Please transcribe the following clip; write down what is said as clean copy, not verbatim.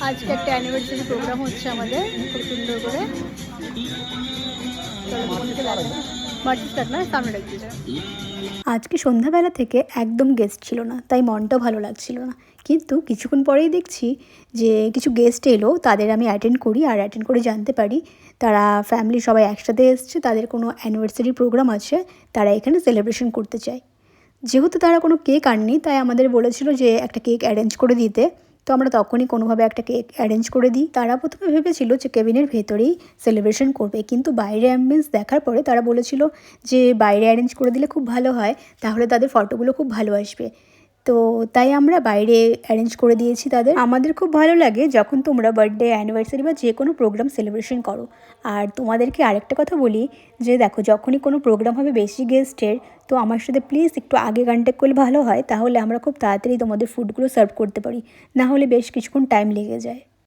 আজকে একটা anniversary programme হচ্ছে আমাদের খুব সুন্দর করে। সামনে রাখছি। আজকে সন্ধ্যাবেলা থেকে একদম গেস্ট ছিল না, তাই মনটাও ভালো লাগছিল না। কিন্তু কিছুক্ষণ পরেই দেখছি যে কিছু গেস্ট এলো, তাদের আমি অ্যাটেন্ড করি আর অ্যাটেন্ড করে জানতে পারি তারা ফ্যামিলি সবাই একসাথে এসছে, তাদের কোনো অ্যানিভার্সারি প্রোগ্রাম আছে, তারা এখানে সেলিব্রেশন করতে চায়। যেহেতু তারা কোনো কেক আননি, তাই আমাদের বলেছিল যে একটা কেক অ্যারেঞ্জ করে দিতে। তো আমরা তখনই কোনোভাবে একটা কেক অ্যারেঞ্জ করে দিই। তারা প্রথমে ভেবেছিল যে কেবিনের ভেতরেই সেলিব্রেশন করবে, কিন্তু বাইরে অ্যাম্বিয়েন্স দেখার পরে তারা বলেছিল যে বাইরে অ্যারেঞ্জ করে দিলে খুব ভালো হয়, তাহলে তাদের ফটোগুলো খুব ভালো আসবে। তো তাই আমরা বাইরে অ্যারেঞ্জ করে দিয়েছি তাদের। আমাদের খুব ভালো লাগে যখন তোমরা বার্থডে, অ্যানিভার্সারি বা যে কোনো প্রোগ্রাম সেলিব্রেশন করো। আর তোমাদেরকে আরেকটা কথা বলি যে দেখো, যখনই কোনো প্রোগ্রাম হবে বেশি গেস্টের, তো আমার সাথে প্লিজ একটু আগে কন্ট্যাক্ট করলে ভালো হয়, তাহলে আমরা খুব তাড়াতাড়ি তোমাদের ফুডগুলো সার্ভ করতে পারি, না হলে বেশ কিছুক্ষণ টাইম লেগে যায়।